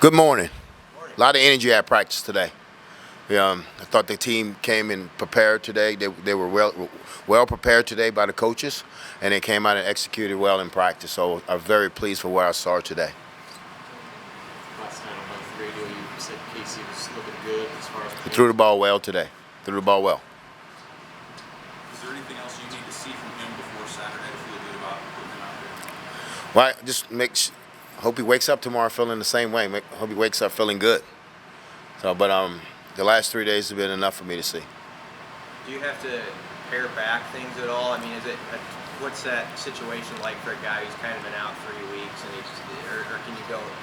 Good morning. A lot of energy at practice today. I thought the team came in prepared today. They were well prepared today by the coaches, and they came out and executed well in practice. So I'm very pleased for what I saw today. Last night on the radio, you said Casey was looking good as far as He threw the ball well today. Threw the ball well. Is there anything else you need to see from him before Saturday to feel good about putting him out there? Well, hope he wakes up tomorrow feeling the same way. Hope he wakes up feeling good. But the last 3 days have been enough for me to see. Do you have to pare back things at all? I mean, what's that situation like for a guy who's kind of been out 3 weeks, and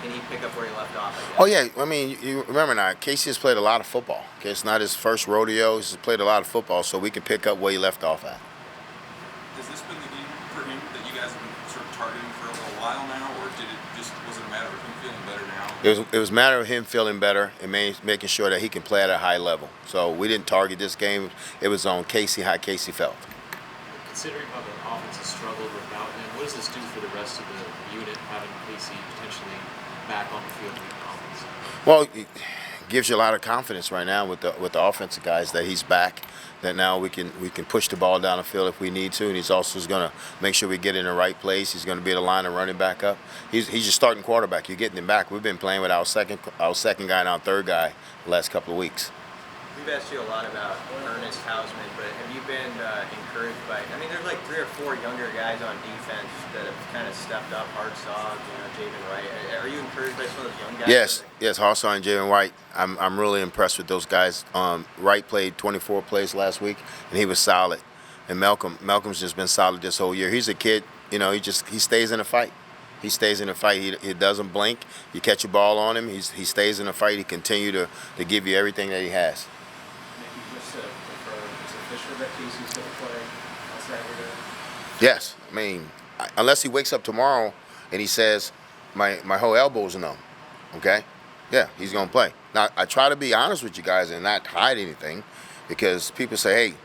can he pick up where he left off, I guess? Oh yeah, I mean, you remember now, Casey has played a lot of football. Okay, it's not his first rodeo. He's played a lot of football, so we can pick up where he left off at. Has this been the game for him that you guys have been sort of targeting for a little while now, or was it a matter of him feeling better now? It was a matter of him feeling better and making sure that he can play at a high level. So we didn't target this game. It was on Casey, how Casey felt. Considering how the offense has struggled without him, what does this do for the rest of the unit, having Casey potentially back on the field in the offense? Well, it gives you a lot of confidence right now with the offensive guys that he's back. That now we can push the ball down the field if we need to, and he's also going to make sure we get in the right place. He's going to be the line of running back up. He's your starting quarterback. You're getting him back. We've been playing with our second guy and our third guy the last couple of weeks. We've asked you a lot about Ernest Hausman, but have you been encouraged by? I mean, there's like 3 or 4 younger guys on defense that have kind of stepped up. Hartzog, Javen Wright. Are you encouraged by some of those young guys? Yes, Hartzog and Javen Wright. I'm really impressed with those guys. Wright played 24 plays last week, and he was solid. And Malcolm's just been solid this whole year. He's a kid. He stays in the fight. He stays in the fight. He doesn't blink. You catch a ball on him, he stays in the fight. He continue to give you everything that he has. That Casey's going to play on Saturday? Yes. I mean, unless he wakes up tomorrow and he says, my whole elbow's numb, okay? Yeah, he's going to play. Now, I try to be honest with you guys and not hide anything, because people say, hey,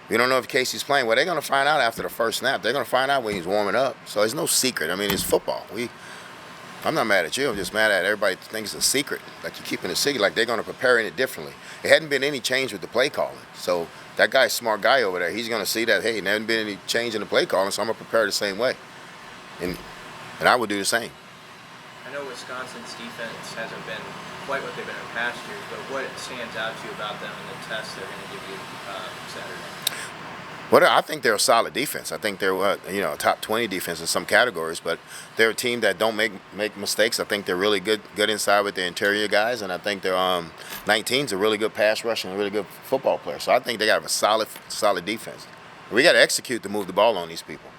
we don't know if Casey's playing. Well, they're going to find out after the first snap. They're going to find out when he's warming up. So it's no secret. I mean, it's football. I'm not mad at you. I'm just mad at everybody thinks it's a secret. Like you're keeping it secret, like they're going to prepare it differently. It hadn't been any change with the play calling. So that guy's a smart guy over there. He's going to see that, hey, there hasn't been any change in the play calling, so I'm going to prepare the same way. And I would do the same. I know Wisconsin's defense hasn't been quite what they've been in past years, but what stands out to you about them and the test they're going to give you Saturday? Well, I think they're a solid defense. I think they're a top 20 defense in some categories, but they're a team that don't make mistakes. I think they're really good inside with their interior guys, and I think they're 19's a really good pass rush and a really good football player. So I think they got a solid defense. We got to execute to move the ball on these people.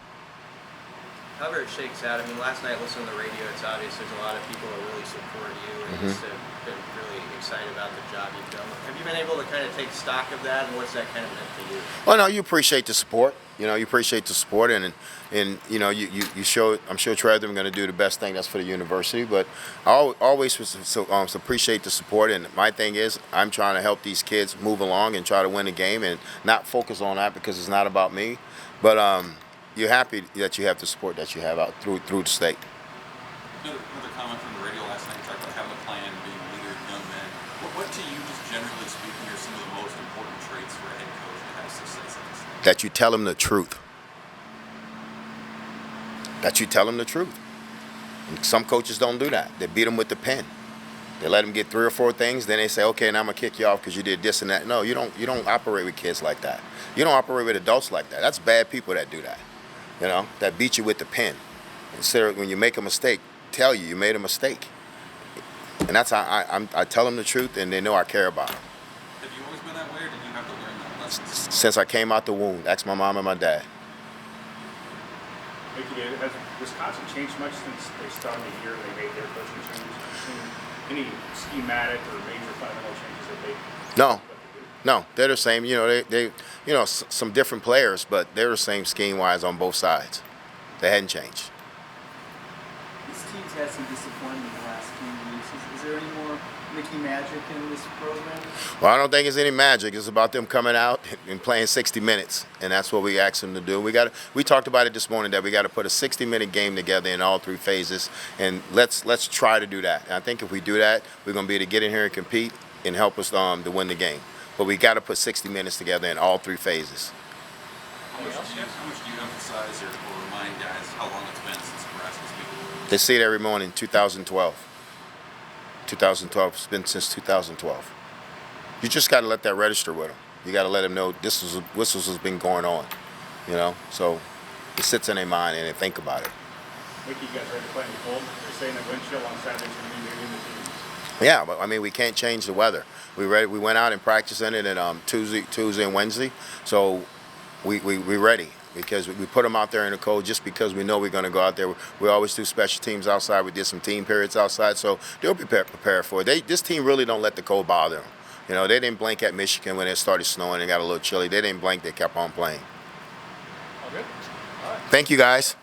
However it shakes out, I mean, last night listening to the radio, it's obvious there's a lot of people that really support you and just have been really excited about the job you've done. Have you been able to kind of take stock of that, and what's that kind of meant to you? Well, no, you appreciate the support. You appreciate the support, and you show it. I'm sure Trevor going to do the best thing that's for the university, but I always appreciate the support. And my thing is, I'm trying to help these kids move along and try to win the game, and not focus on that because it's not about me. But you're happy that you have the support that you have out through the state. Another comment from the radio last night, you talked about having a plan, being a leader of young men. What to you, just generally speaking, are some of the most important traits for a head coach to have success in this? That you tell them the truth. That you tell them the truth. And some coaches don't do that. They beat them with the pen. They let them get 3 or 4 things, then they say, okay, now I'm gonna kick you off because you did this and that. No, you don't operate with kids like that. You don't operate with adults like that. That's bad people that do that. That beat you with the pen. Instead of when you make a mistake, tell you made a mistake. And that's how I tell them the truth, and they know I care about them. Have you always been that way, or did you have to learn that lesson? Since I came out the womb, ask my mom and my dad. Mickey, has Wisconsin changed much since they started the year and they made their coaching changes? Any schematic or major fundamental changes that they? No, they're the same. They some different players, but they're the same scheme-wise on both sides. They hadn't changed. This team's had some disappointment the last few weeks. Is there any more Mickey magic in this program? Well, I don't think it's any magic. It's about them coming out and playing 60 minutes, and that's what we asked them to do. We talked about it this morning that we got to put a 60-minute game together in all 3 phases, and let's try to do that. And I think if we do that, we're going to be able to get in here and compete and help us to win the game. But we got to put 60 minutes together in all 3 phases. How much do you emphasize or remind guys how long it's been since Nebraska's beaten? They see it every morning. 2012. 2012. It's been since 2012. You just got to let that register with them. You got to let them know this has been going on. You know, so it sits in their mind and they think about it. Mickey, you guys ready to play in the cold? They're saying that wind chill on Saturday's going to be leading the team. Yeah, but I mean, we can't change the weather. We went out and practiced in it Tuesday and Wednesday. So we ready because we put them out there in the cold just because we know we're going to go out there. We always do special teams outside. We did some team periods outside, so they'll be prepared for it. This team really don't let the cold bother them. You know, they didn't blink at Michigan when it started snowing and got a little chilly. They didn't blink. They kept on playing. All good? All right. Thank you, guys.